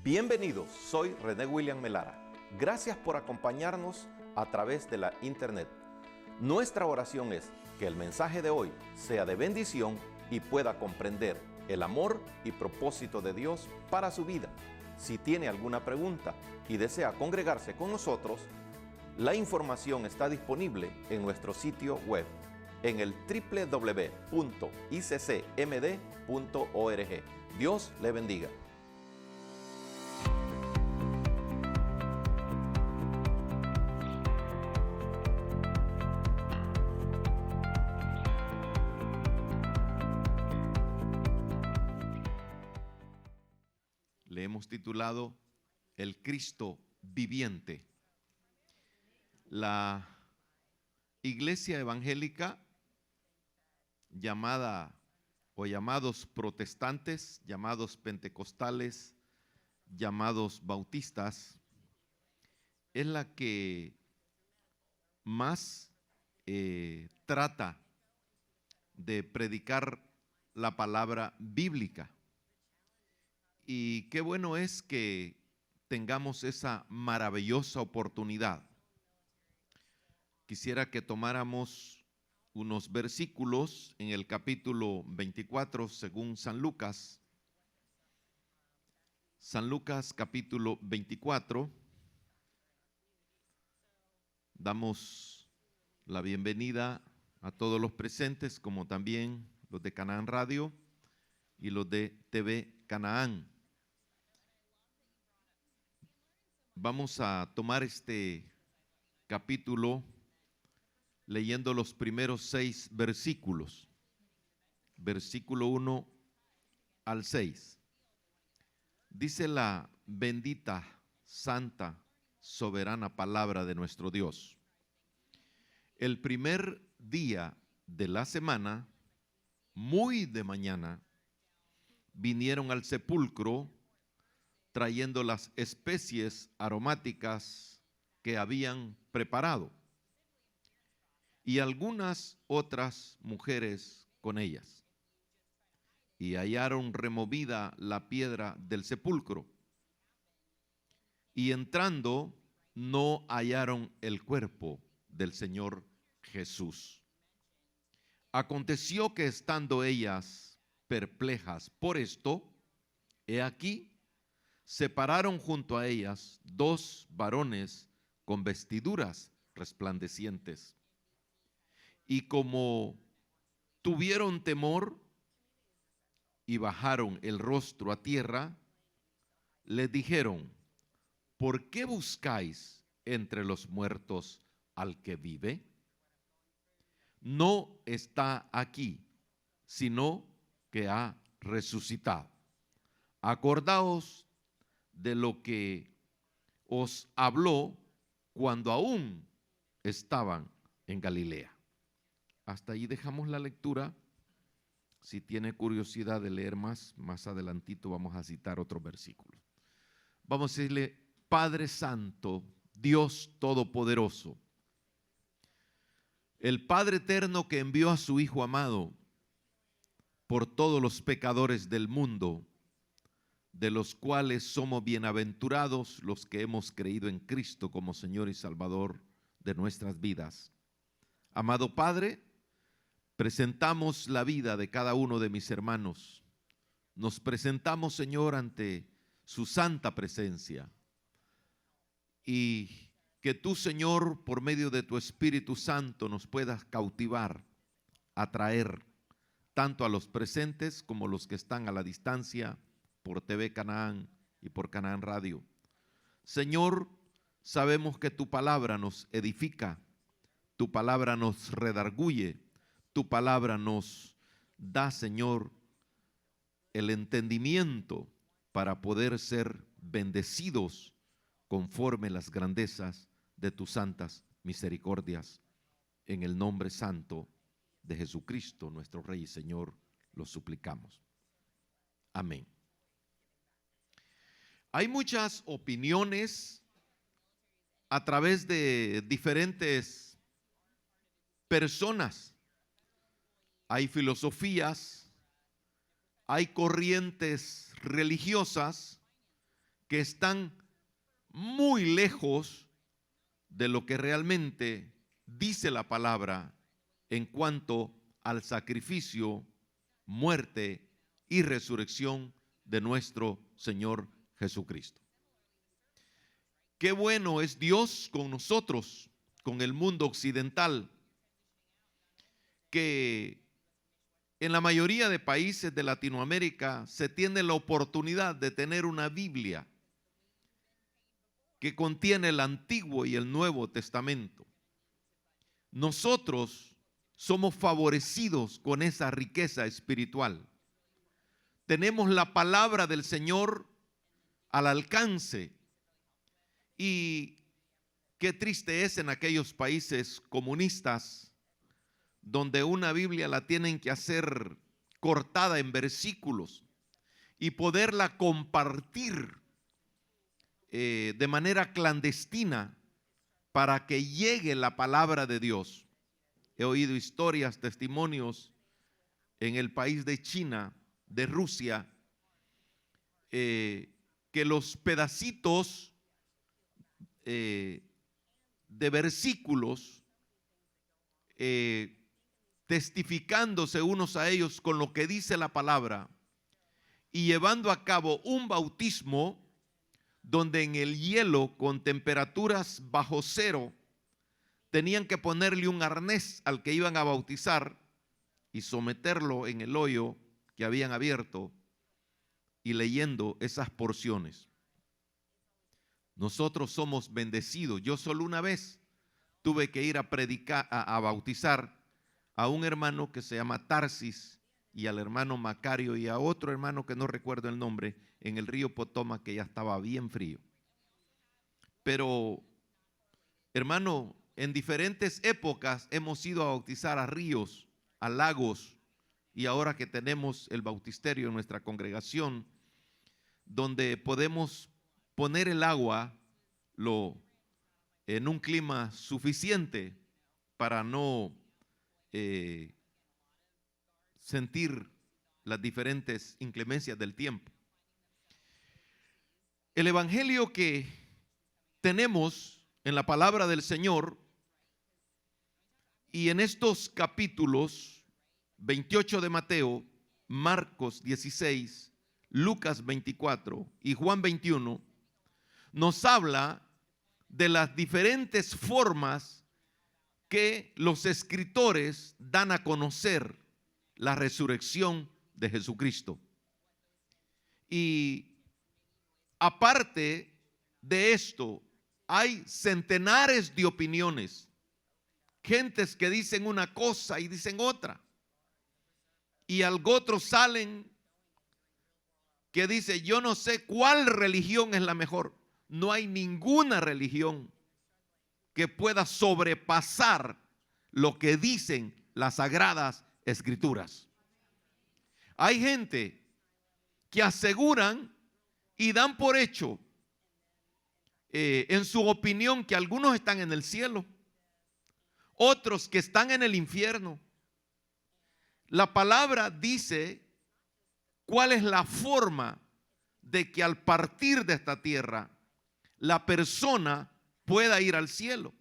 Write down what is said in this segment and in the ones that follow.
Bienvenidos, soy René William Melara. Gracias por acompañarnos a través de la internet. Nuestra oración es que el mensaje de hoy sea de bendición y pueda comprender el amor y propósito de Dios para su vida. Si tiene alguna pregunta y desea congregarse con nosotros, la información está disponible en nuestro sitio web en el www.iccmd.org. Dios le bendiga. Le hemos titulado El Cristo Viviente. La iglesia evangélica llamada o llamados protestantes, llamados pentecostales, llamados bautistas, es la que más trata de predicar la palabra bíblica. Y qué bueno es que tengamos esa maravillosa oportunidad. Quisiera que tomáramos unos versículos en el capítulo 24 según San Lucas. San Lucas capítulo 24. Damos la bienvenida a todos los presentes, como también los de Canaán Radio y los de TV Canaán. Vamos a tomar este capítulo leyendo los primeros 6 versículos, versículo 1 al 6. Dice la bendita, santa, soberana palabra de nuestro Dios. El primer día de la semana, muy de mañana, vinieron al sepulcro trayendo las especies aromáticas que habían preparado, y algunas otras mujeres con ellas. Y hallaron removida la piedra del sepulcro, y entrando no hallaron el cuerpo del Señor Jesús. Aconteció que estando ellas perplejas por esto, he aquí, se pararon junto a ellas 2 varones con vestiduras resplandecientes. Y como tuvieron temor y bajaron el rostro a tierra, les dijeron: ¿por qué buscáis entre los muertos al que vive? No está aquí, sino que ha resucitado. Acordaos de lo que os habló cuando aún estaban en Galilea. Hasta ahí dejamos la lectura. Si tiene curiosidad de leer más adelantito vamos a citar otros versículos. Vamos a decirle: Padre Santo, Dios Todopoderoso, el Padre Eterno que envió a su Hijo amado por todos los pecadores del mundo, de los cuales somos bienaventurados los que hemos creído en Cristo como Señor y Salvador de nuestras vidas. Amado Padre, presentamos la vida de cada uno de mis hermanos. Nos presentamos, Señor, ante su santa presencia. Y que tú, Señor, por medio de tu Espíritu Santo nos puedas cautivar, atraer, tanto a los presentes como los que están a la distancia, por TV Canaán y por Canaán Radio. Señor, sabemos que tu palabra nos edifica, tu palabra nos redarguye, tu palabra nos da, Señor, el entendimiento para poder ser bendecidos conforme las grandezas de tus santas misericordias. En el nombre santo de Jesucristo, nuestro Rey y Señor, lo suplicamos. Amén. Hay muchas opiniones a través de diferentes personas. Hay filosofías, hay corrientes religiosas que están muy lejos de lo que realmente dice la palabra en cuanto al sacrificio, muerte y resurrección de nuestro Señor Jesucristo. Qué bueno es Dios con nosotros, con el mundo occidental, que en la mayoría de países de Latinoamérica se tiene la oportunidad de tener una Biblia que contiene el Antiguo y el Nuevo Testamento. Nosotros somos favorecidos con esa riqueza espiritual. Tenemos la palabra del Señor al alcance. Y qué triste es en aquellos países comunistas donde una Biblia la tienen que hacer cortada en versículos y poderla compartir de manera clandestina para que llegue la palabra de Dios. He oído historias, testimonios en el país de China, de Rusia, que los pedacitos de versículos testificándose unos a ellos con lo que dice la palabra y llevando a cabo un bautismo donde en el hielo con temperaturas bajo cero tenían que ponerle un arnés al que iban a bautizar y someterlo en el hoyo que habían abierto y leyendo esas porciones. Nosotros somos bendecidos. Yo solo una vez tuve que ir a predicar, a bautizar a un hermano que se llama Tarsis y al hermano Macario y a otro hermano que no recuerdo el nombre en el río Potomac, que ya estaba bien frío. Pero, hermano, en diferentes épocas hemos ido a bautizar a ríos, a lagos, y ahora que tenemos el bautisterio en nuestra congregación, donde podemos poner el agua en un clima suficiente para no sentir las diferentes inclemencias del tiempo. El evangelio que tenemos en la palabra del Señor y en estos capítulos 28 de Mateo, Marcos 16, Lucas 24 y Juan 21 nos habla de las diferentes formas que los escritores dan a conocer la resurrección de Jesucristo. Y aparte de esto, hay centenares de opiniones, gentes que dicen una cosa y dicen otra, y algo otros salen que dice: yo no sé cuál religión es la mejor. No hay ninguna religión que pueda sobrepasar lo que dicen las sagradas escrituras. Hay gente que aseguran y dan por hecho en su opinión que algunos están en el cielo, otros que están en el infierno. La palabra dice cuál es la forma de que al partir de esta tierra la persona pueda ir al cielo.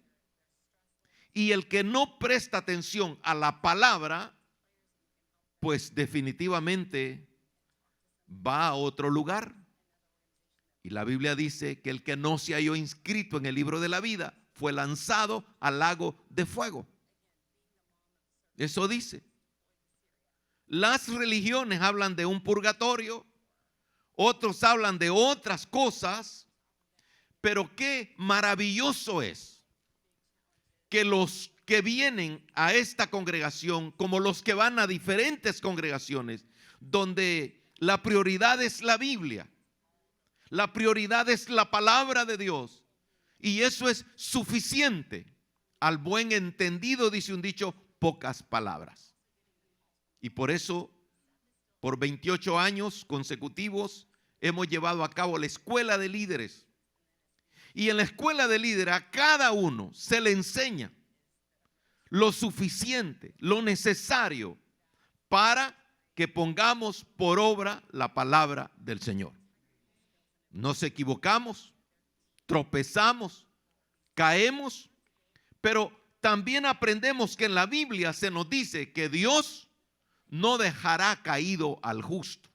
Y el que no presta atención a la palabra, pues definitivamente va a otro lugar. Y la Biblia dice que el que no se halló inscrito en el libro de la vida fue lanzado al lago de fuego. Eso dice. Las religiones hablan de un purgatorio, otros hablan de otras cosas, pero qué maravilloso es que los que vienen a esta congregación, como los que van a diferentes congregaciones, donde la prioridad es la Biblia, la prioridad es la palabra de Dios, y eso es suficiente. Al buen entendido, dice un dicho, pocas palabras. Y por eso, por 28 años consecutivos, hemos llevado a cabo la escuela de líderes. Y en la escuela de líderes a cada uno se le enseña lo suficiente, lo necesario para que pongamos por obra la palabra del Señor. Nos equivocamos, tropezamos, caemos, pero también aprendemos que en la Biblia se nos dice que Dios no dejará caído al justo.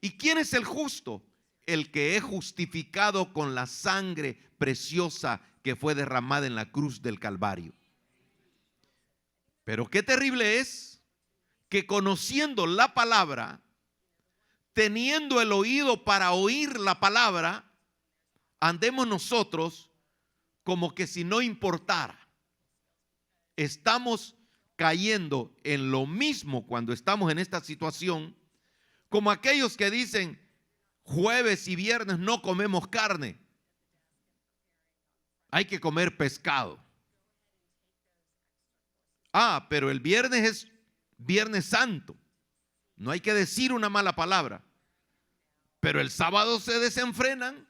¿Y quién es el justo? El que es justificado con la sangre preciosa que fue derramada en la cruz del Calvario. Pero qué terrible es que conociendo la palabra, teniendo el oído para oír la palabra, andemos nosotros como que si no importara. Estamos cayendo en lo mismo cuando estamos en esta situación, como aquellos que dicen, jueves y viernes no comemos carne, hay que comer pescado. Pero el viernes es Viernes Santo, no hay que decir una mala palabra, pero el sábado se desenfrenan.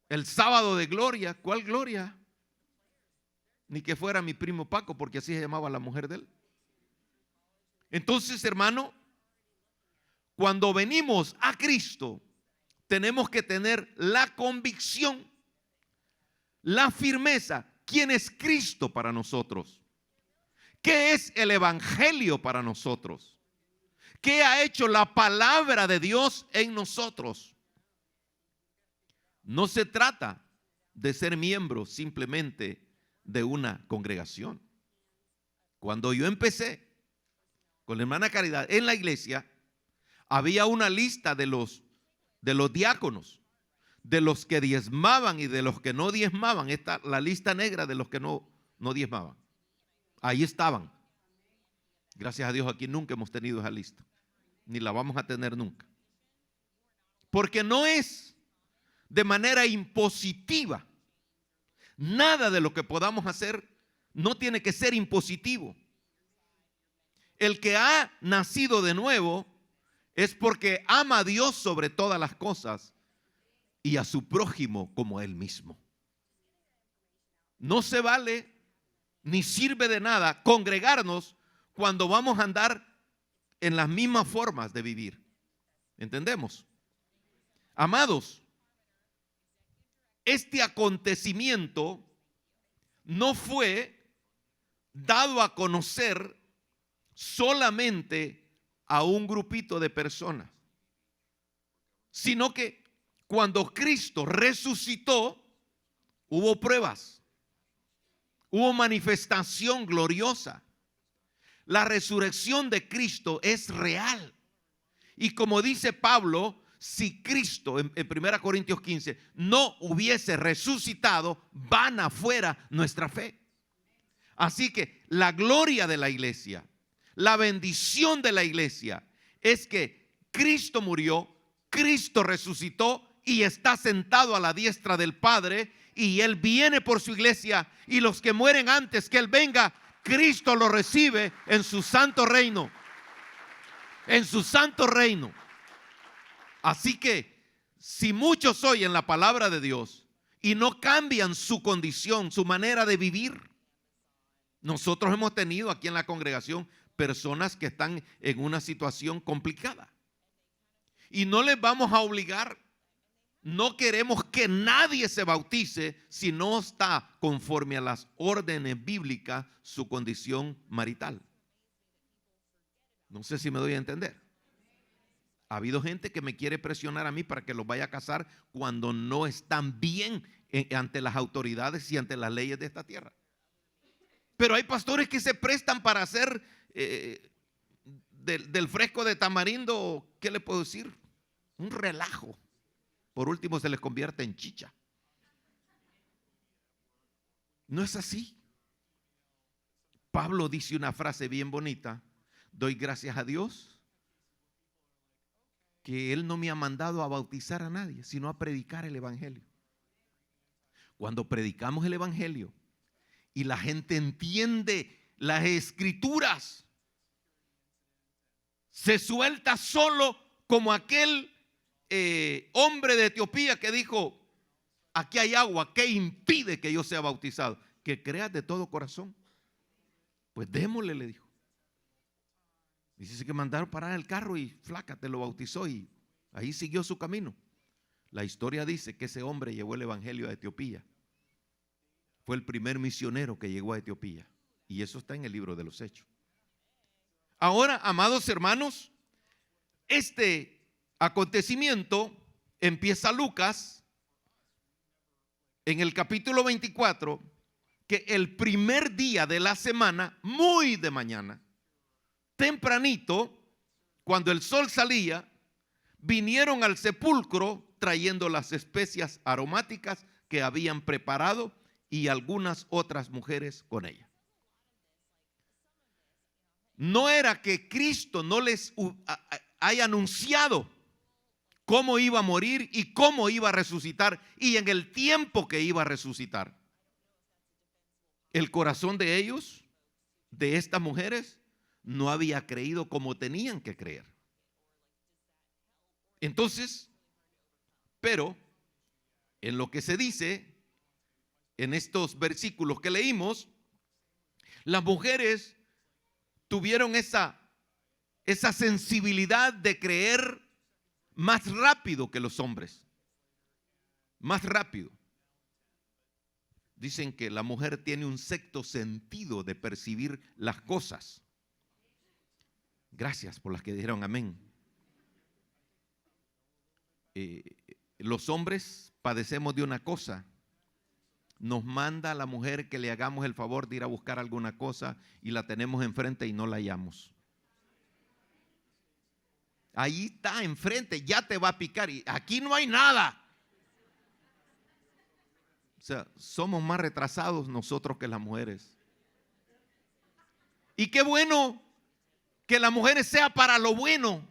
El sábado de gloria, ¿cuál gloria? Ni que fuera mi primo Paco, porque así se llamaba la mujer de él. Entonces, hermano, cuando venimos a Cristo, tenemos que tener la convicción, la firmeza. ¿Quién es Cristo para nosotros? ¿Qué es el Evangelio para nosotros? ¿Qué ha hecho la palabra de Dios en nosotros? No se trata de ser miembro simplemente de una congregación. Cuando yo empecé con la hermana Caridad en la iglesia, había una lista de los diáconos, de los que diezmaban y de los que no diezmaban. La lista negra de los que no diezmaban. Ahí estaban. Gracias a Dios aquí nunca hemos tenido esa lista, ni la vamos a tener nunca. Porque no es de manera impositiva. Nada de lo que podamos hacer no tiene que ser impositivo. El que ha nacido de nuevo es porque ama a Dios sobre todas las cosas y a su prójimo como a él mismo. No se vale ni sirve de nada congregarnos cuando vamos a andar en las mismas formas de vivir. ¿Entendemos? Amados, este acontecimiento no fue dado a conocer solamente a un grupito de personas, sino que cuando Cristo resucitó, hubo pruebas, hubo manifestación gloriosa. La resurrección de Cristo es real. Y como dice Pablo, si Cristo en 1 Corintios 15 no hubiese resucitado, vana fuera nuestra fe. Así que la gloria de la iglesia, la bendición de la iglesia es que Cristo murió, Cristo resucitó y está sentado a la diestra del Padre, y Él viene por su iglesia, y los que mueren antes que Él venga, Cristo lo recibe en su santo reino. En su santo reino. Así que si muchos oyen la palabra de Dios y no cambian su condición, su manera de vivir. Nosotros hemos tenido aquí en la congregación personas que están en una situación complicada y no les vamos a obligar. No queremos que nadie se bautice si no está conforme a las órdenes bíblicas su condición marital. No sé si me doy a entender. Ha habido gente que me quiere presionar a mí para que los vaya a casar cuando no están bien ante las autoridades y ante las leyes de esta tierra. Pero hay pastores que se prestan para hacer del fresco de tamarindo, ¿qué le puedo decir? Un relajo. Por último se les convierte en chicha. No es así. Pablo dice una frase bien bonita: doy gracias a Dios que Él no me ha mandado a bautizar a nadie, sino a predicar el evangelio. Cuando predicamos el evangelio y la gente entiende las escrituras, se suelta solo como aquel hombre de Etiopía que dijo: aquí hay agua, ¿qué impide que yo sea bautizado? Que creas de todo corazón. Pues démosle, le dijo. Dice que mandaron parar el carro y flaca te lo bautizó y Ahí siguió su camino. La historia dice que ese hombre llevó el evangelio a Etiopía. Fue el primer misionero que llegó a Etiopía. Y eso está en el libro de los Hechos. Ahora, amados hermanos, este acontecimiento empieza Lucas en el capítulo 24, que el primer día de la semana, muy de mañana, tempranito, cuando el sol salía, vinieron al sepulcro trayendo las especias aromáticas que habían preparado y algunas otras mujeres con ella. No era que Cristo no les haya anunciado cómo iba a morir y cómo iba a resucitar y en el tiempo que iba a resucitar. El corazón de ellos, de estas mujeres, no había creído como tenían que creer. Entonces, pero en lo que se dice en estos versículos que leímos, las mujeres tuvieron esa sensibilidad de creer más rápido que los hombres. Más rápido. Dicen que la mujer tiene un sexto sentido de percibir las cosas. Gracias por las que dijeron amén. Los hombres padecemos de una cosa. Nos manda a la mujer que le hagamos el favor de ir a buscar alguna cosa y la tenemos enfrente y no la hallamos. Ahí está enfrente, ya te va a picar y aquí no hay nada. O sea, somos más retrasados nosotros que las mujeres. Y qué bueno que las mujeres sea para lo bueno.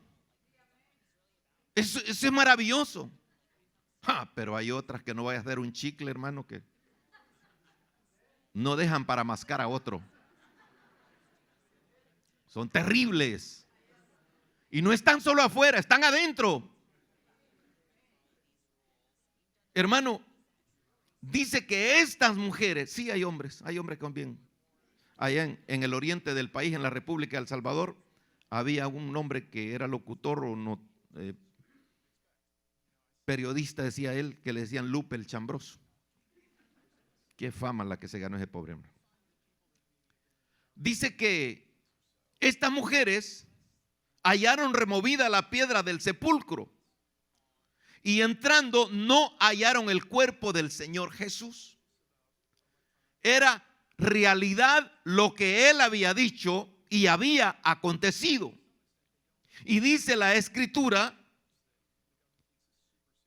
Eso es maravilloso. Pero hay otras que no vayas a hacer un chicle, hermano, que no dejan para mascar a otro. Son terribles. Y no están solo afuera, están adentro. Hermano, dice que estas mujeres, sí hay hombres con bien. Allá en el oriente del país, en la República de El Salvador, había un hombre que era locutor o no, periodista, decía él, que le decían Lupe el Chambroso. Qué fama la que se ganó ese pobre hombre. Dice que estas mujeres hallaron removida la piedra del sepulcro y entrando no hallaron el cuerpo del Señor Jesús. Era realidad lo que él había dicho y había acontecido. Y dice la Escritura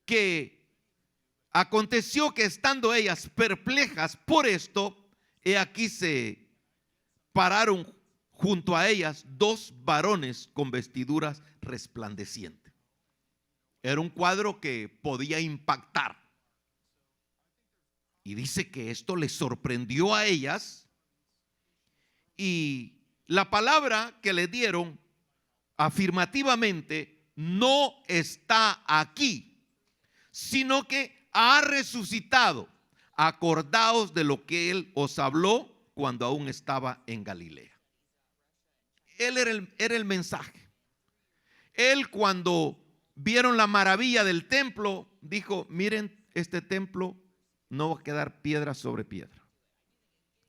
que aconteció que estando ellas perplejas por esto, he aquí se pararon junto a ellas dos varones con vestiduras resplandecientes. Era un cuadro que podía impactar. Y dice que esto les sorprendió a ellas y la palabra que le dieron afirmativamente no está aquí, sino que ha resucitado. Acordaos de lo que él os habló cuando aún estaba en Galilea. Él era el mensaje. Él, cuando vieron la maravilla del templo, dijo: miren, este templo no va a quedar piedra sobre piedra.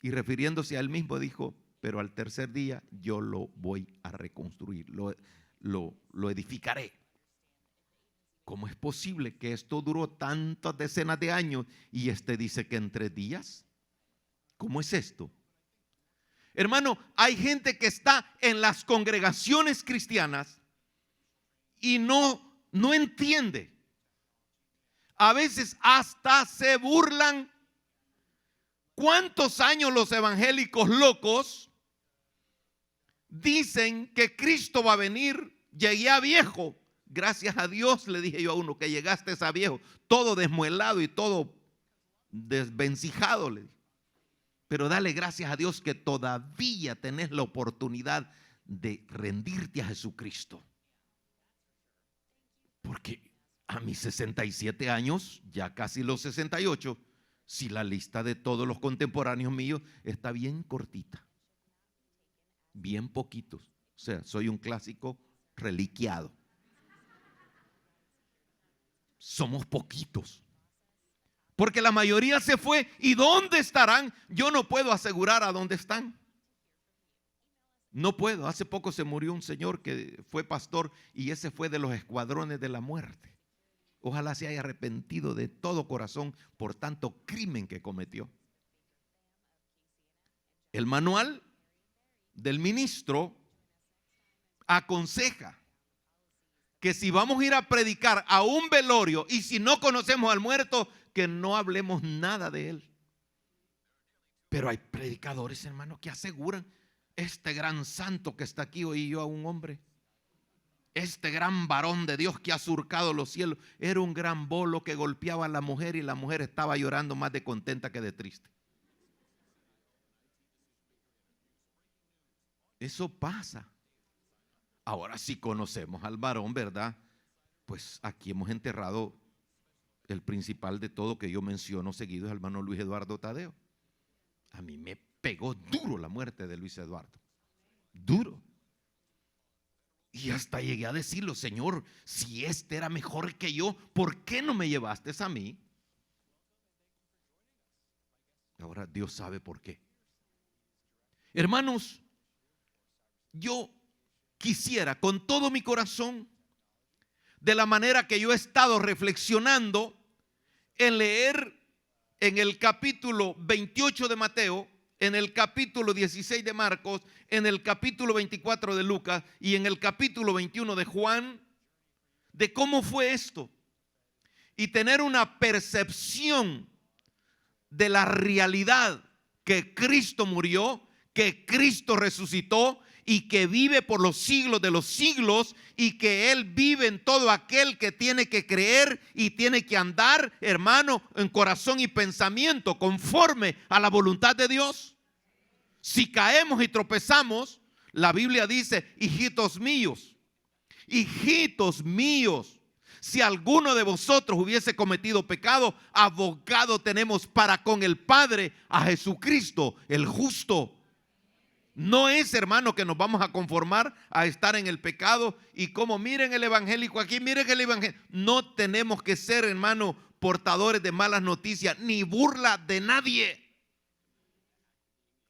Y refiriéndose a él mismo dijo: pero al tercer día yo lo voy a reconstruir, lo edificaré. ¿Cómo es posible que esto duró tantas decenas de años y dice que en 3 días? ¿Cómo es esto? Hermano, hay gente que está en las congregaciones cristianas y no entiende. A veces hasta se burlan. ¿Cuántos años los evangélicos locos dicen que Cristo va a venir? Llegué a viejo. Gracias a Dios, le dije yo a uno, que llegaste a viejo, todo desmuelado y todo desvencijado, le dije. Pero dale gracias a Dios que todavía tenés la oportunidad de rendirte a Jesucristo. Porque a mis 67 años, ya casi los 68, si la lista de todos los contemporáneos míos está bien cortita, bien poquitos. O sea, soy un clásico reliquiado. somos poquitos. Porque la mayoría se fue. ¿Y dónde estarán? Yo no puedo asegurar a dónde están. No puedo. Hace poco se murió un señor que fue pastor y ese fue de los escuadrones de la muerte. Ojalá se haya arrepentido de todo corazón por tanto crimen que cometió. El manual del ministro aconseja que si vamos a ir a predicar a un velorio y si no conocemos al muerto, que no hablemos nada de él. Pero hay predicadores, hermanos, que aseguran: este gran santo que está aquí, oí yo a un hombre, este gran varón de Dios que ha surcado los cielos, era un gran bolo que golpeaba a la mujer y la mujer estaba llorando más de contenta que de triste. Eso pasa. Ahora sí conocemos al varón, ¿verdad? Pues aquí hemos enterrado el principal de todo que yo menciono seguido, es el hermano Luis Eduardo Tadeo. A mí me pegó duro la muerte de Luis Eduardo. Duro. Y hasta llegué a decirlo: Señor, si este era mejor que yo, ¿por qué no me llevaste a mí? Ahora Dios sabe por qué. Hermanos, yo quisiera con todo mi corazón, de la manera que yo he estado reflexionando, en leer en el capítulo 28 de Mateo, en el capítulo 16 de Marcos, en el capítulo 24 de Lucas y en el capítulo 21 de Juan, de cómo fue esto, y tener una percepción de la realidad que Cristo murió, que Cristo resucitó y que vive por los siglos de los siglos, y que Él vive en todo aquel que tiene que creer y tiene que andar, hermano, en corazón y pensamiento conforme a la voluntad de Dios. Si caemos y tropezamos, la Biblia dice: hijitos míos, si alguno de vosotros hubiese cometido pecado, abogado tenemos para con el Padre, a Jesucristo el justo. No es, hermano, que nos vamos a conformar a estar en el pecado y como miren el evangélico aquí, miren el evangelio. No tenemos que ser, hermano, portadores de malas noticias ni burla de nadie.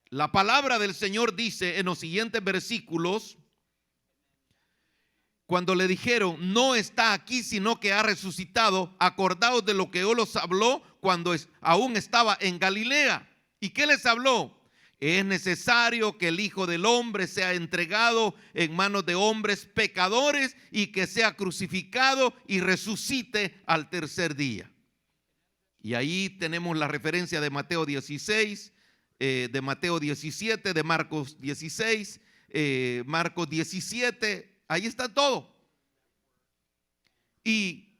La palabra del Señor dice en los siguientes versículos, cuando le dijeron: no está aquí, sino que ha resucitado, acordaos de lo que Él os habló cuando aún estaba en Galilea. ¿Y qué les habló? Es necesario que el Hijo del Hombre sea entregado en manos de hombres pecadores y que sea crucificado y resucite al tercer día. Y ahí tenemos la referencia de Mateo 16, de Mateo 17, de Marcos 16, Marcos 17, ahí está todo. Y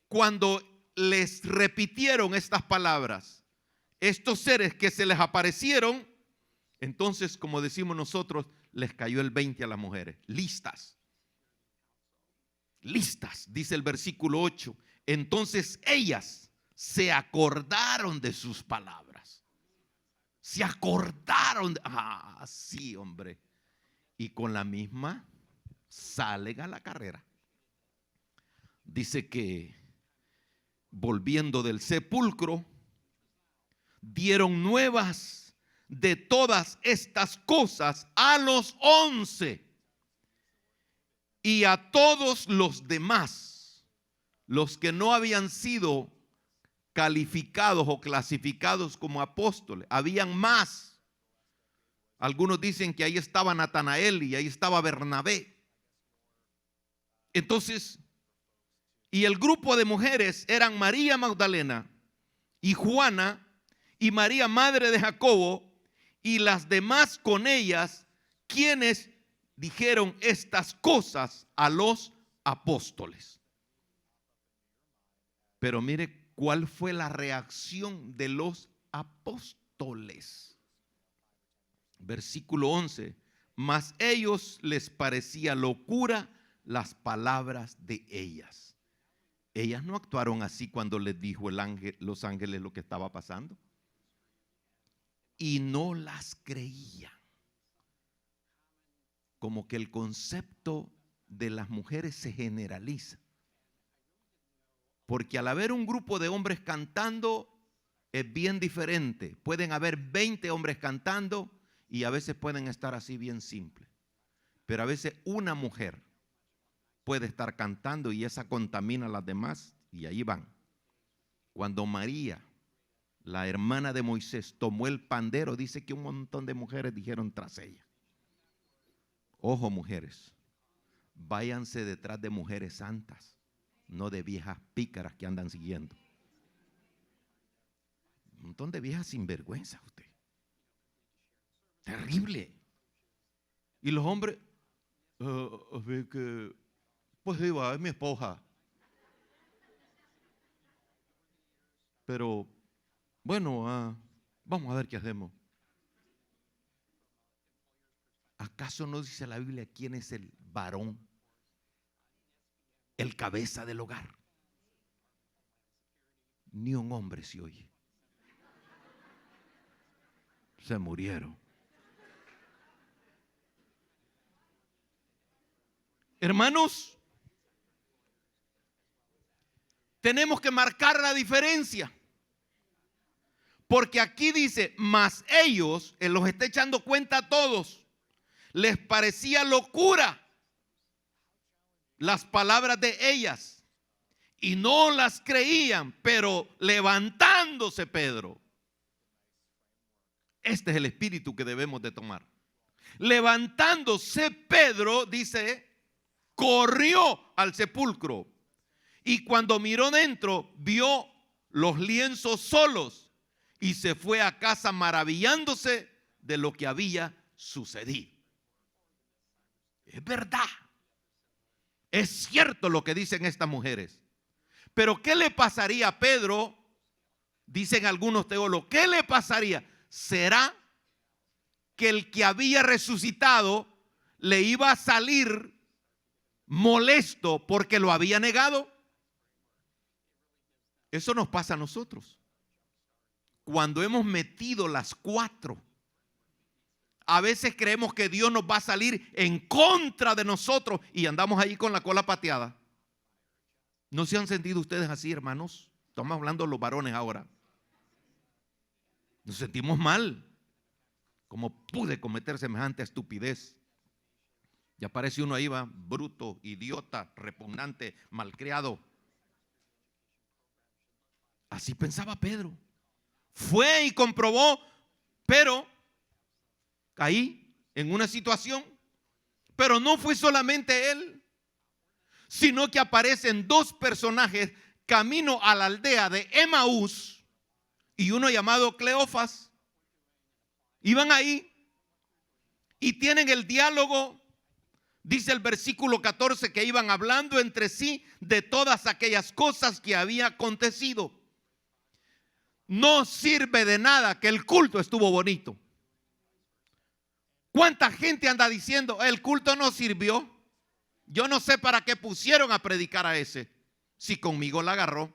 cuando les repitieron estas palabras, estos seres que se les aparecieron, entonces, como decimos nosotros, les cayó el 20 a las mujeres. Listas, dice el versículo 8. Entonces ellas se acordaron de sus palabras. Se acordaron. Sí, hombre. Y con la misma salen a la carrera. Dice que volviendo del sepulcro, dieron nuevas de todas estas cosas a los 11 y a todos los demás, los que no habían sido calificados o clasificados como apóstoles. Habían más. Algunos dicen que ahí estaba Natanael y ahí estaba Bernabé. Entonces, y el grupo de mujeres eran María Magdalena y Juana y María, madre de Jacobo, y las demás con ellas, quienes dijeron estas cosas a los apóstoles. Pero mire cuál fue la reacción de los apóstoles. Versículo 11. Mas ellos les parecía locura las palabras de ellas. Ellas no actuaron así cuando les dijo los ángeles lo que estaba pasando. Y no las creían. Como que el concepto de las mujeres se generaliza. Porque al haber un grupo de hombres cantando es bien diferente. Pueden haber 20 hombres cantando y a veces pueden estar así bien simples. Pero a veces una mujer puede estar cantando y esa contamina a las demás y ahí van. Cuando María, la hermana de Moisés, tomó el pandero, dice que un montón de mujeres dijeron tras ella. Ojo, mujeres, váyanse detrás de mujeres santas, no de viejas pícaras que andan siguiendo. Un montón de viejas sinvergüenza usted. Terrible. Y los hombres, pues iba, es mi esposa. Pero, bueno, vamos a ver qué hacemos. ¿Acaso no dice la Biblia quién es el varón? El cabeza del hogar. Ni un hombre se oye. Se murieron. Hermanos, tenemos que marcar la diferencia. Porque aquí dice, mas ellos, él los está echando cuenta a todos, les parecía locura las palabras de ellas y no las creían, pero levantándose Pedro. Este es el espíritu que debemos de tomar. Levantándose Pedro, dice, corrió al sepulcro y cuando miró dentro, vio los lienzos solos y se fue a casa maravillándose de lo que había sucedido. Es verdad. Es cierto lo que dicen estas mujeres. Pero ¿qué le pasaría a Pedro? Dicen algunos teólogos. ¿Qué le pasaría? ¿Será que el que había resucitado le iba a salir molesto porque lo había negado? Eso nos pasa a nosotros. Cuando hemos metido las 4, a veces creemos que Dios nos va a salir en contra de nosotros y andamos ahí con la cola pateada. ¿No se han sentido ustedes así, hermanos? Estamos hablando de los varones ahora. Nos sentimos mal. ¿Cómo pude cometer semejante estupidez? Ya parece uno ahí, va, bruto, idiota, repugnante, malcriado. Así pensaba Pedro. Fue y comprobó, pero caí en una situación. Pero no fue solamente él, sino que aparecen 2 personajes camino a la aldea de Emaús y uno llamado Cleofas. Iban ahí y tienen el diálogo. Dice el versículo 14 que iban hablando entre sí de todas aquellas cosas que había acontecido. No sirve de nada que el culto estuvo bonito. ¿Cuánta gente anda diciendo el culto no sirvió? Yo no sé para qué pusieron a predicar a ese, si conmigo la agarró.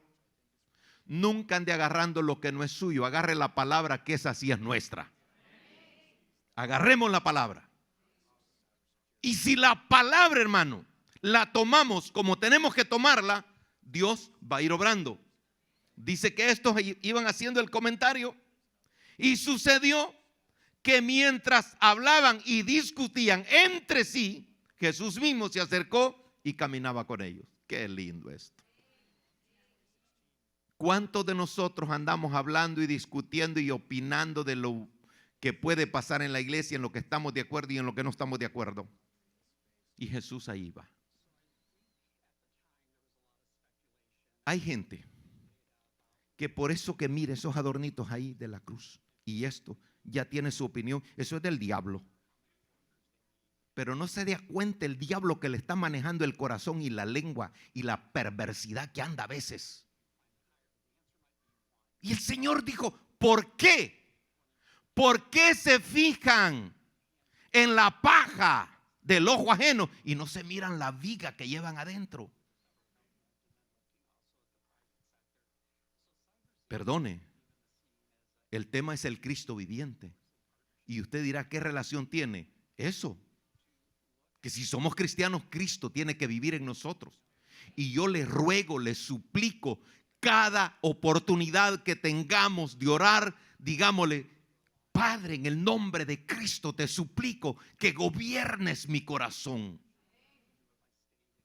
Nunca ande agarrando lo que no es suyo. Agarre la palabra, que esa sí es nuestra. Agarremos la palabra. Y si la palabra, hermano, la tomamos como tenemos que tomarla, Dios va a ir obrando. Dice que estos iban haciendo el comentario y sucedió que mientras hablaban y discutían entre sí, Jesús mismo se acercó y caminaba con ellos. Qué lindo esto. ¿Cuántos de nosotros andamos hablando y discutiendo y opinando de lo que puede pasar en la iglesia, en lo que estamos de acuerdo y en lo que no estamos de acuerdo? Y Jesús ahí va. Hay gente que por eso que mire esos adornitos ahí de la cruz y esto ya tiene su opinión, eso es del diablo. Pero no se da cuenta el diablo que le está manejando el corazón y la lengua y la perversidad que anda a veces. Y el Señor dijo, ¿por qué? ¿Por qué se fijan en la paja del ojo ajeno y no se miran la viga que llevan adentro? Perdone, el tema es el Cristo viviente. Y usted dirá, ¿qué relación tiene eso? Que si somos cristianos, Cristo tiene que vivir en nosotros. Y yo le ruego, le suplico, cada oportunidad que tengamos de orar, digámosle: Padre, en el nombre de Cristo te suplico que gobiernes mi corazón.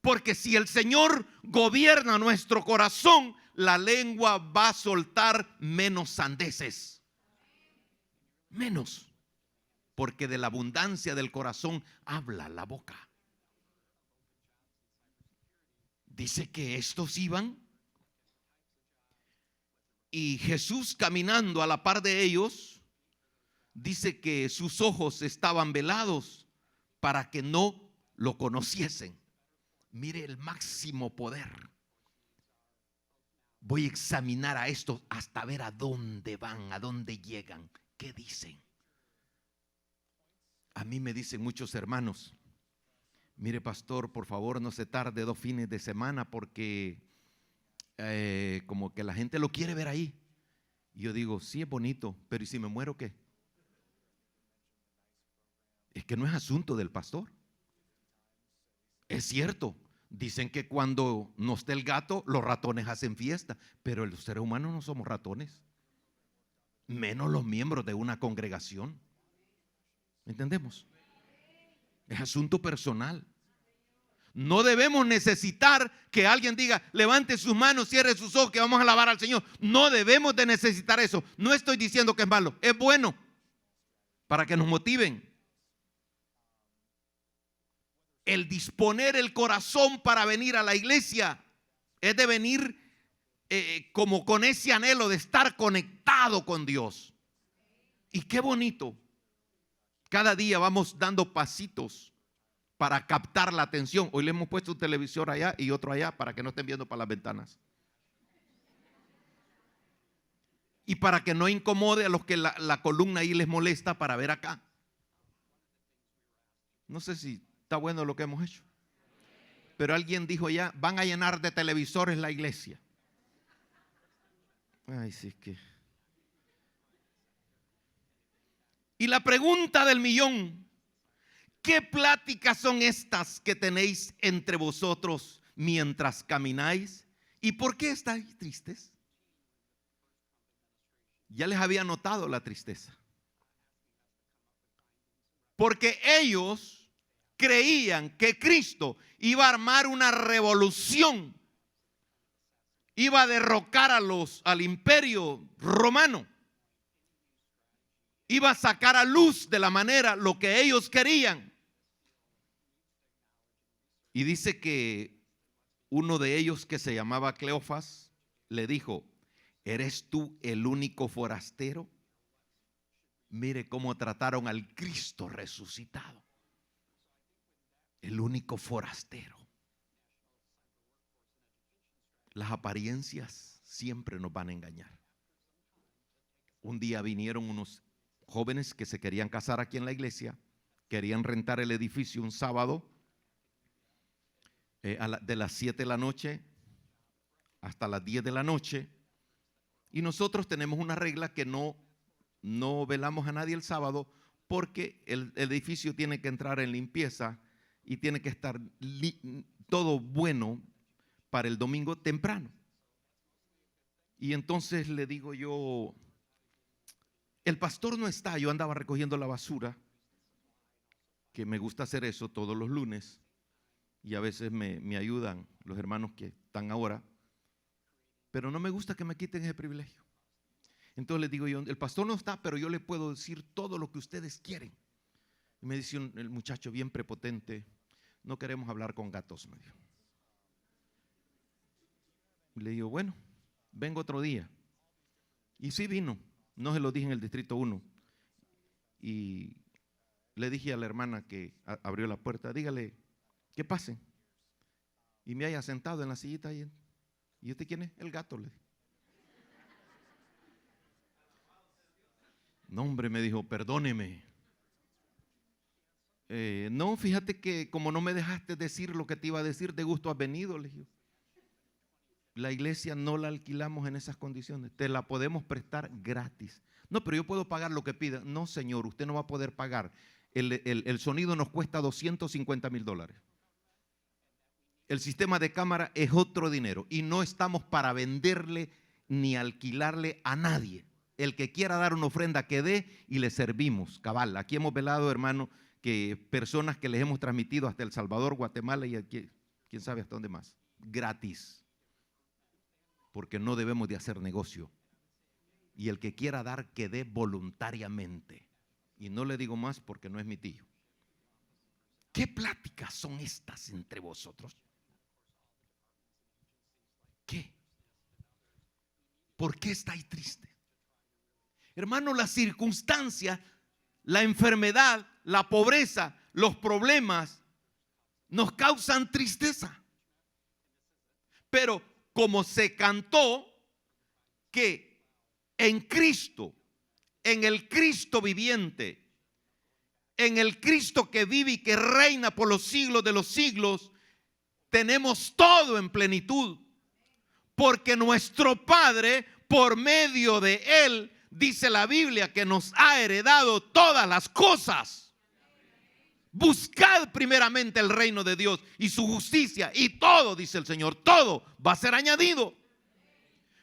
Porque si el Señor gobierna nuestro corazón, la lengua va a soltar menos sandeces. Menos. Porque de la abundancia del corazón habla la boca. Dice que estos iban y Jesús, caminando a la par de ellos, dice que sus ojos estaban velados para que no lo conociesen. Mire el máximo poder. Voy a examinar a estos hasta ver a dónde van, a dónde llegan, qué dicen. A mí me dicen muchos hermanos: mire, pastor, por favor no se tarde 2 fines de semana porque como que la gente lo quiere ver ahí. Y yo digo: sí, es bonito, pero ¿y si me muero qué? Es que no es asunto del pastor. Es cierto, dicen que cuando no esté el gato, los ratones hacen fiesta, pero los seres humanos no somos ratones, menos los miembros de una congregación. ¿Entendemos? Es asunto personal. No debemos necesitar que alguien diga: levante sus manos, cierre sus ojos, que vamos a alabar al Señor. No debemos de necesitar eso. No estoy diciendo que es malo, es bueno para que nos motiven. El disponer el corazón para venir a la iglesia es de venir como con ese anhelo de estar conectado con Dios. Y qué bonito. Cada día vamos dando pasitos para captar la atención. Hoy le hemos puesto un televisor allá y otro allá para que no estén viendo para las ventanas. Y para que no incomode a los que la columna ahí les molesta para ver acá. No sé si está bueno lo que hemos hecho. Pero alguien dijo ya: van a llenar de televisores la iglesia. Ay, sí, es que. Y la pregunta del millón: ¿qué pláticas son estas que tenéis entre vosotros mientras camináis? ¿Y por qué estáis tristes? Ya les había notado la tristeza. Porque ellos creían que Cristo iba a armar una revolución, iba a derrocar al imperio romano, iba a sacar a luz de la manera lo que ellos querían. Y dice que uno de ellos, que se llamaba Cleofas, le dijo: ¿eres tú el único forastero? Mire cómo trataron al Cristo resucitado. El único forastero. Las apariencias siempre nos van a engañar. Un día vinieron unos jóvenes que se querían casar aquí en la iglesia, querían rentar el edificio un sábado de las 7 de la noche hasta las 10 de la noche, y nosotros tenemos una regla que no velamos a nadie el sábado, porque el edificio tiene que entrar en limpieza y tiene que estar todo bueno para el domingo temprano. Y entonces le digo yo: el pastor no está. Yo andaba recogiendo la basura, que me gusta hacer eso todos los lunes, y a veces me ayudan los hermanos que están ahora, pero no me gusta que me quiten ese privilegio. Entonces le digo yo: el pastor no está, pero yo le puedo decir todo lo que ustedes quieren. Y me dice el muchacho bien prepotente: no queremos hablar con gatos, me dijo. Y le digo: bueno, vengo otro día. Y sí vino. No se lo dije en el distrito 1. Y le dije a la hermana que abrió la puerta: dígale que pasen. Y me haya sentado en la sillita ahí. ¿Y usted quién es? El gato, le dije. No, hombre, me dijo: perdóneme. No, fíjate que como no me dejaste decir lo que te iba a decir, de gusto has venido, le dije. La iglesia no la alquilamos en esas condiciones, te la podemos prestar gratis. No, pero yo puedo pagar lo que pida. No, señor, usted no va a poder pagar. El sonido nos cuesta $250,000. El sistema de cámara es otro dinero y no estamos para venderle ni alquilarle a nadie. El que quiera dar una ofrenda que dé y le servimos, cabal. Aquí hemos velado, hermano, que personas que les hemos transmitido hasta El Salvador, Guatemala y aquí, quién sabe hasta dónde más, gratis, porque no debemos de hacer negocio. Y el que quiera dar, que dé voluntariamente. Y no le digo más porque no es mi tío. ¿Qué pláticas son estas entre vosotros? ¿Qué? ¿Por qué estáis tristes? Hermano, las circunstancias, la enfermedad, la pobreza, los problemas nos causan tristeza. Pero como se cantó que en Cristo, en el Cristo viviente, en el Cristo que vive y que reina por los siglos de los siglos, tenemos todo en plenitud. Porque nuestro Padre, por medio de Él, dice la Biblia que nos ha heredado todas las cosas. Buscad primeramente el reino de Dios y su justicia, y todo, dice el Señor, todo va a ser añadido.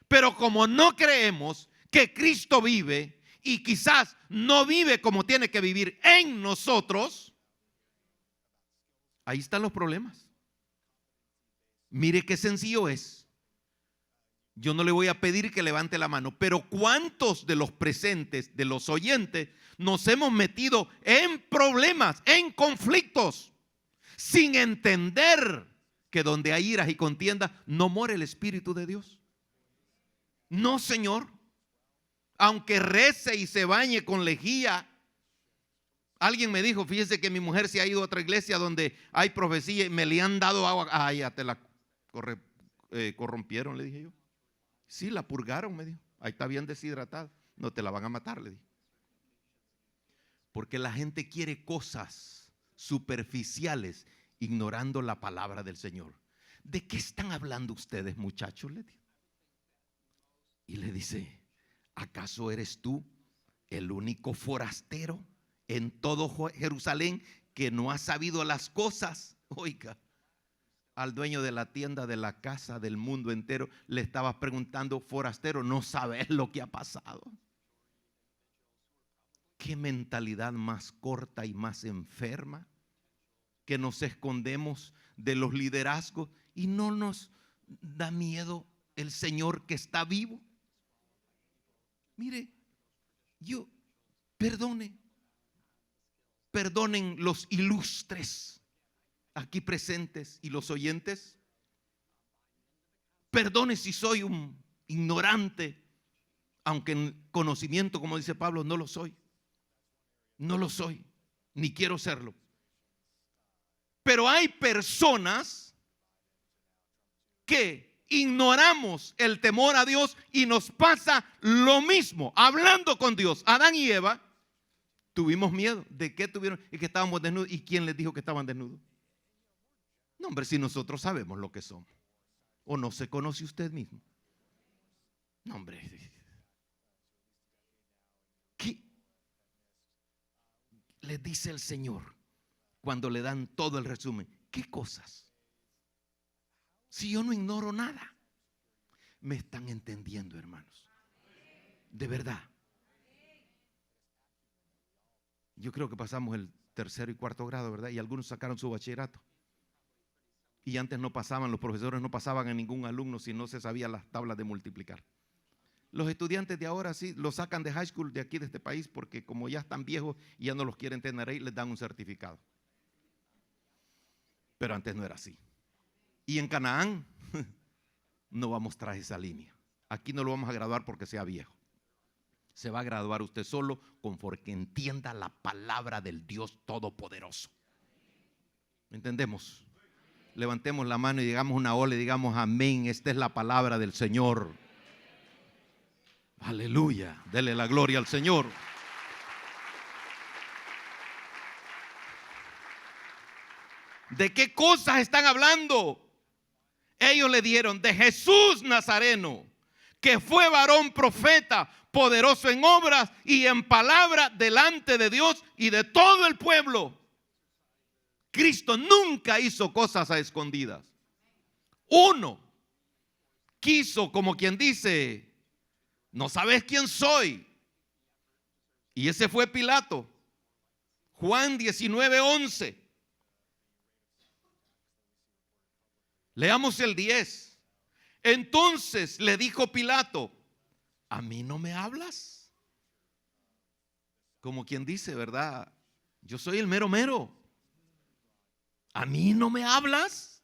Pero como no creemos que Cristo vive y quizás no vive como tiene que vivir en nosotros, ahí están los problemas. Mire qué sencillo es. Yo no le voy a pedir que levante la mano, pero ¿cuántos de los presentes, de los oyentes, nos hemos metido en problemas, en conflictos, sin entender que donde hay iras y contiendas no mora el Espíritu de Dios? No, Señor. Aunque rece y se bañe con lejía. Alguien me dijo, fíjese que mi mujer se ha ido a otra iglesia donde hay profecía y me le han dado agua. Ah, ya te la corrompieron, le dije yo. Sí, la purgaron, me dijo. Ahí está bien deshidratada. No te la van a matar, le dije. Porque la gente quiere cosas superficiales, ignorando la palabra del Señor. ¿De qué están hablando ustedes, muchachos? Le dijo. Y le dice, ¿acaso eres tú el único forastero en todo Jerusalén que no ha sabido las cosas? Oiga, al dueño de la tienda, de la casa, del mundo entero, le estaba preguntando, forastero, ¿no sabes lo que ha pasado? ¿Qué mentalidad más corta y más enferma? Que nos escondemos de los liderazgos y no nos da miedo el Señor que está vivo. Mire, perdonen los ilustres aquí presentes y los oyentes. Perdone si soy un ignorante, aunque en conocimiento, como dice Pablo, no lo soy. No lo soy, ni quiero serlo. Pero hay personas que ignoramos el temor a Dios y nos pasa lo mismo. Hablando con Dios, Adán y Eva tuvimos miedo. ¿De qué tuvieron? Es que estábamos desnudos. ¿Y quién les dijo que estaban desnudos? No, hombre, si nosotros sabemos lo que somos. ¿O no se conoce usted mismo? No, hombre. ¿Qué les dice el Señor cuando le dan todo el resumen? ¿Qué cosas? Si yo no ignoro nada. ¿Me están entendiendo, hermanos? De verdad. Yo creo que pasamos el tercero y cuarto grado, ¿verdad? Y algunos sacaron su bachillerato. Y antes no pasaban, los profesores no pasaban a ningún alumno si no se sabían las tablas de multiplicar. Los estudiantes de ahora sí los sacan de high school de aquí, de este país, porque como ya están viejos y ya no los quieren tener ahí, les dan un certificado. Pero antes no era así. Y en Canaán no vamos tras esa línea. Aquí no lo vamos a graduar porque sea viejo. Se va a graduar usted solo conforme entienda la palabra del Dios Todopoderoso. ¿Entendemos? Levantemos la mano y digamos una ola y digamos amén. Esta es la palabra del Señor. Aleluya. Dele la gloria al Señor. ¿De qué cosas están hablando? Ellos le dieron de Jesús Nazareno, que fue varón profeta, poderoso en obras y en palabra delante de Dios y de todo el pueblo. Cristo nunca hizo cosas a escondidas. Uno quiso, como quien dice, no sabes quién soy. Y ese fue Pilato. Juan 19:11. Leamos el 10. Entonces le dijo Pilato: ¿a mí no me hablas? Como quien dice, ¿verdad? Yo soy el mero mero. ¿A mí no me hablas?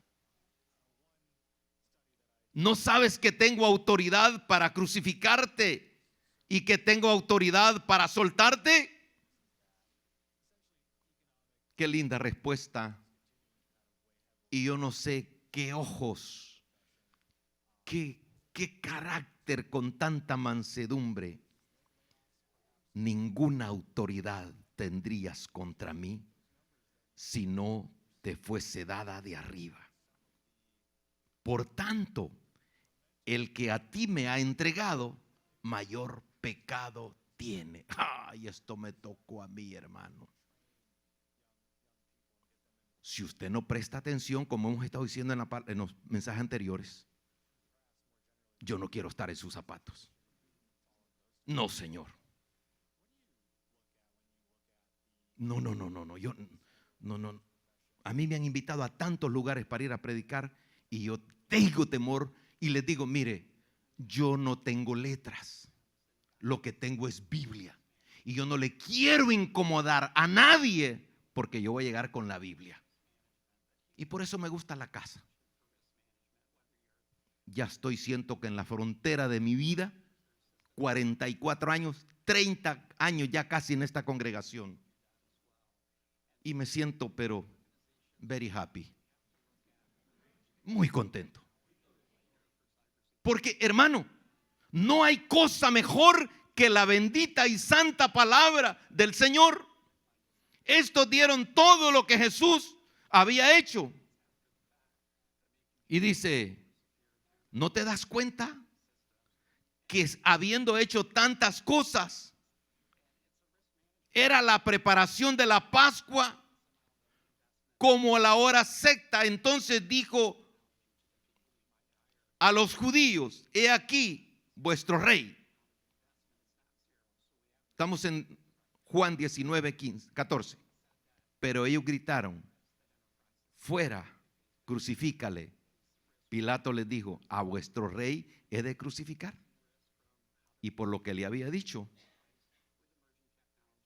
¿No sabes que tengo autoridad para crucificarte y que tengo autoridad para soltarte? Qué linda respuesta. Y yo no sé qué ojos, qué carácter con tanta mansedumbre. Ninguna autoridad tendrías contra mí si no te fuese dada de arriba. Por tanto, el que a ti me ha entregado, mayor pecado tiene. Ay, esto me tocó a mí, hermano. Si usted no presta atención, como hemos estado diciendo en los mensajes anteriores, yo no quiero estar en sus zapatos. No, Señor. No. Yo no. A mí me han invitado a tantos lugares para ir a predicar y yo tengo temor y les digo: mire, yo no tengo letras, lo que tengo es Biblia y yo no le quiero incomodar a nadie porque yo voy a llegar con la Biblia. Y por eso me gusta la casa. Ya siento que en la frontera de mi vida, 44 años, 30 años ya casi en esta congregación. Y me siento, pero very happy, muy contento. Porque, hermano, no hay cosa mejor que la bendita y santa palabra del Señor. Estos dieron todo lo que Jesús había hecho. Y dice: ¿no te das cuenta que habiendo hecho tantas cosas, era la preparación de la Pascua como a la hora sexta? Entonces dijo a los judíos: he aquí vuestro rey. Estamos en Juan 19:14. Pero ellos gritaron: fuera, crucifícale. Pilato les dijo: ¿a vuestro rey he de crucificar? Y por lo que le había dicho,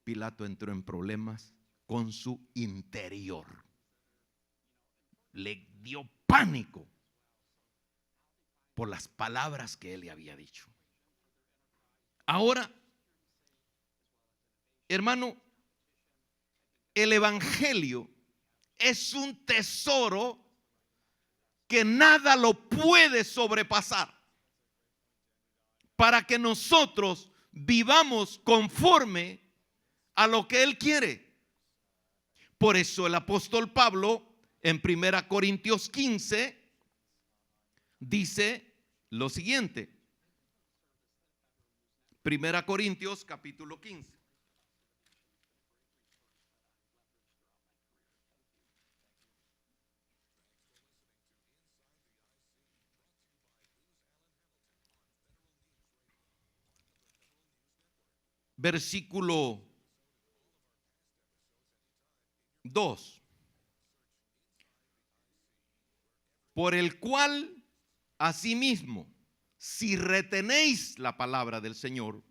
Pilato entró en problemas con su interior. Le dio pánico por las palabras que él le había dicho. Ahora, hermano, el evangelio es un tesoro que nada lo puede sobrepasar, para que nosotros vivamos conforme a lo que Él quiere. Por eso el apóstol Pablo en 1 Corintios 15 dice lo siguiente. 1 Corintios capítulo 15. Versículo 2. Por el cual asimismo, si retenéis la palabra del Señor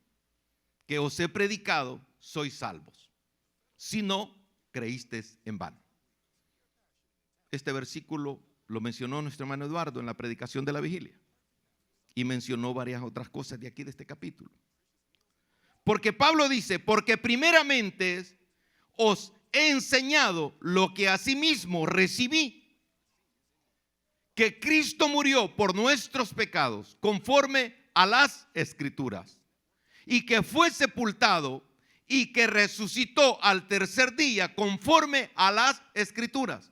que os he predicado, sois salvos. Si no, creísteis en vano. Este versículo lo mencionó nuestro hermano Eduardo en la predicación de la vigilia y mencionó varias otras cosas de aquí de este capítulo. Porque Pablo dice: porque primeramente os he enseñado lo que asimismo recibí, que Cristo murió por nuestros pecados conforme a las Escrituras, y que fue sepultado y que resucitó al tercer día conforme a las Escrituras.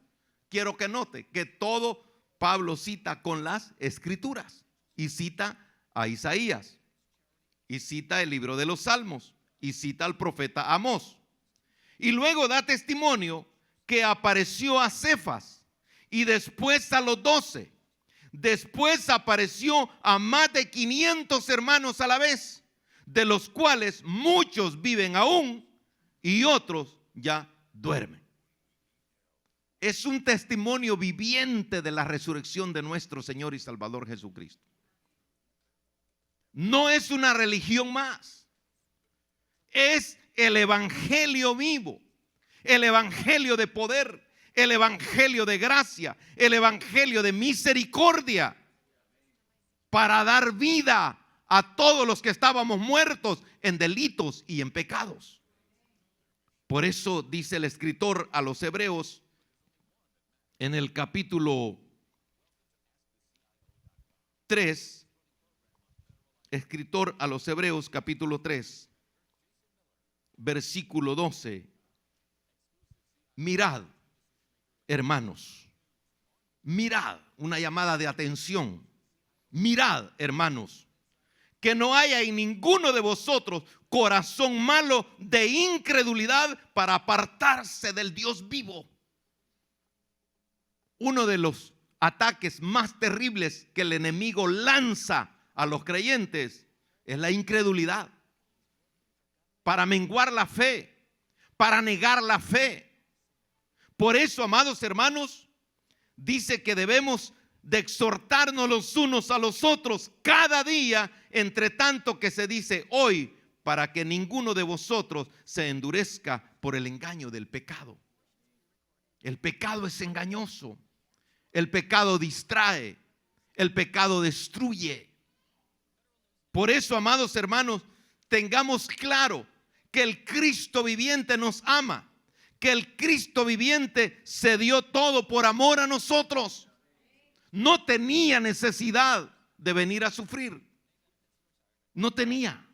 Quiero que note que todo Pablo cita con las Escrituras y cita a Isaías. Y cita el libro de los Salmos y cita al profeta Amós. Y luego da testimonio que apareció a Cefas y después a los 12. Después apareció a más de 500 hermanos a la vez, de los cuales muchos viven aún y otros ya duermen. Es un testimonio viviente de la resurrección de nuestro Señor y Salvador Jesucristo. No es una religión más. Es el evangelio vivo, el evangelio de poder, el evangelio de gracia, el evangelio de misericordia para dar vida a todos los que estábamos muertos en delitos y en pecados. Por eso dice el escritor a los Hebreos en el capítulo 3, escritor a los Hebreos capítulo 3, versículo 12, mirad, hermanos, mirad, una llamada de atención, mirad, hermanos, que no haya en ninguno de vosotros corazón malo de incredulidad para apartarse del Dios vivo. Uno de los ataques más terribles que el enemigo lanza a los creyentes es la incredulidad, para menguar la fe, para negar la fe. Por eso, amados hermanos, dice que debemos de exhortarnos los unos a los otros cada día, entre tanto que se dice hoy, para que ninguno de vosotros se endurezca por el engaño del pecado. El pecado es engañoso, el pecado distrae, el pecado destruye. Por eso, amados hermanos, tengamos claro que el Cristo viviente nos ama, que el Cristo viviente se dio todo por amor a nosotros. No tenía necesidad de venir a sufrir. No tenía.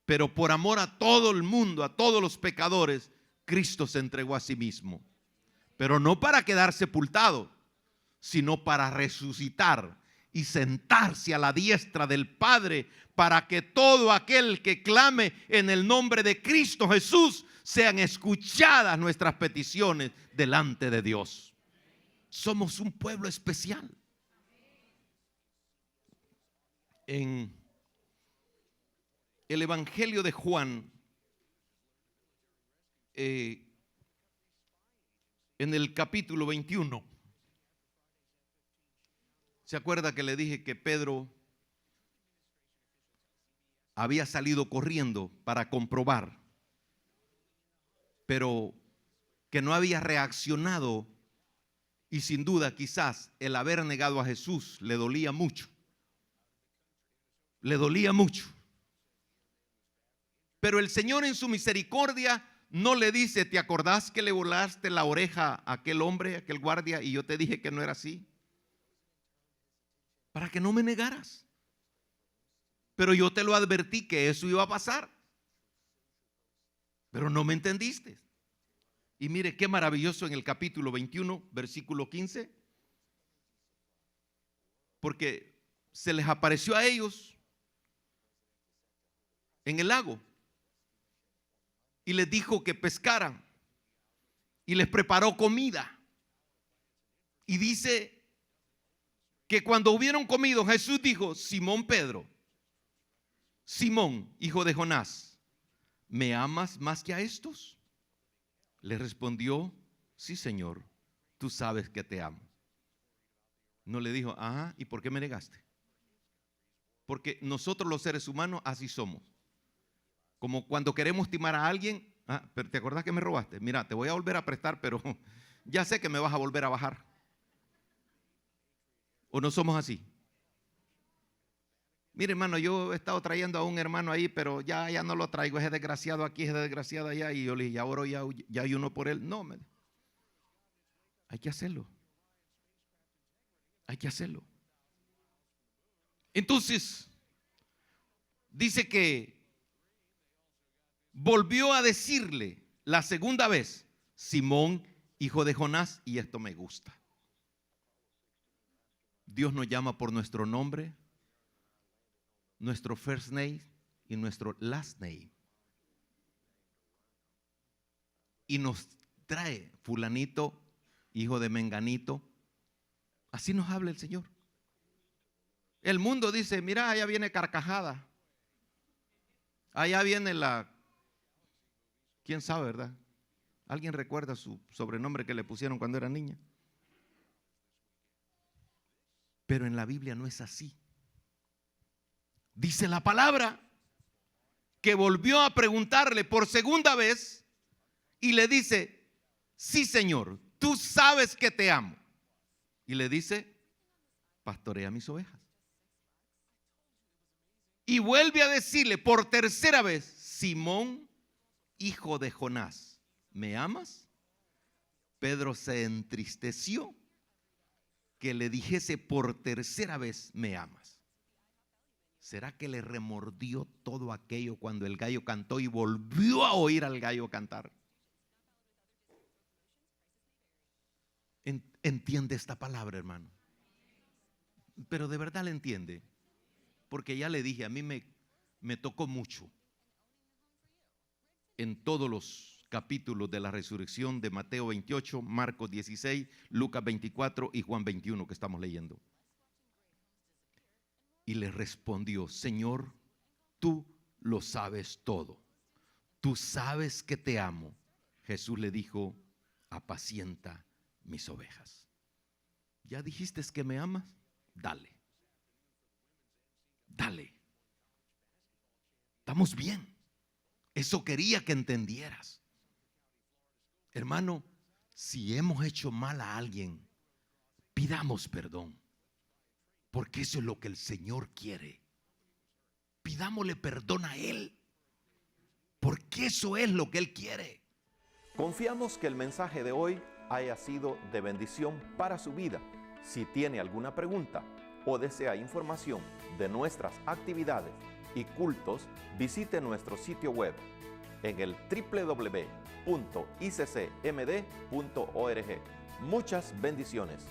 Pero por amor a todo el mundo, a todos los pecadores, Cristo se entregó a sí mismo. Pero no para quedar sepultado, sino para resucitar y sentarse a la diestra del Padre, para que todo aquel que clame en el nombre de Cristo Jesús sean escuchadas nuestras peticiones delante de Dios. Somos un pueblo especial. En el Evangelio de Juan, en el capítulo 21, ¿se acuerda que le dije que Pedro había salido corriendo para comprobar, pero que no había reaccionado? Y sin duda quizás el haber negado a Jesús le dolía mucho. Le dolía mucho. Pero el Señor en su misericordia no le dice: ¿te acordás que le volaste la oreja a aquel hombre, a aquel guardia, y yo te dije que no era así? Para que no me negaras. Pero yo te lo advertí que eso iba a pasar. Pero no me entendiste. Y mire qué maravilloso en el capítulo 21, versículo 15. Porque se les apareció a ellos en el lago y les dijo que pescaran y les preparó comida. Y dice que cuando hubieron comido, Jesús dijo: Simón Pedro, Simón, hijo de Jonás, ¿me amas más que a estos? Le respondió: sí, Señor, tú sabes que te amo. No le dijo: ajá, ¿y por qué me negaste? Porque nosotros los seres humanos así somos. Como cuando queremos timar a alguien: pero ¿te acordás que me robaste? Mira, te voy a volver a prestar, pero ya sé que me vas a volver a bajar. ¿O no somos así? Mire, hermano, yo he estado trayendo a un hermano ahí, pero ya no lo traigo. Ese desgraciado aquí, ese desgraciado allá. Y yo le dije: ya oro, ya hay uno por él. No, hay que hacerlo. Hay que hacerlo. Entonces, dice que volvió a decirle la segunda vez: Simón, hijo de Jonás. Y esto me gusta. Dios nos llama por nuestro nombre, nuestro first name y nuestro last name. Y nos trae fulanito, hijo de menganito. Así nos habla el Señor. El mundo dice, mira, allá viene Carcajada. Allá viene ¿quién sabe, verdad? ¿Alguien recuerda su sobrenombre que le pusieron cuando era niña? Pero en la Biblia no es así. Dice la palabra que volvió a preguntarle por segunda vez y le dice, sí, Señor, tú sabes que te amo. Y le dice, pastorea mis ovejas. Y vuelve a decirle por tercera vez, Simón, hijo de Jonás, ¿me amas? Pedro se entristeció que le dijese por tercera vez, ¿me amas? ¿Será que le remordió todo aquello cuando el gallo cantó y volvió a oír al gallo cantar? Entiende esta palabra, hermano. Pero de verdad la entiende. Porque ya le dije, a mí me tocó mucho. En todos los capítulos de la resurrección de Mateo 28, Marcos 16, Lucas 24 y Juan 21 que estamos leyendo. Y le respondió, Señor, tú lo sabes todo. Tú sabes que te amo. Jesús le dijo, apacienta mis ovejas. ¿Ya dijiste que me amas? Dale. Dale. Estamos bien. Eso quería que entendieras. Hermano, si hemos hecho mal a alguien, pidamos perdón. Porque eso es lo que el Señor quiere. Pidámosle perdón a Él. Porque eso es lo que Él quiere. Confiamos que el mensaje de hoy haya sido de bendición para su vida. Si tiene alguna pregunta o desea información de nuestras actividades y cultos, visite nuestro sitio web en el www.iccmd.org. Muchas bendiciones.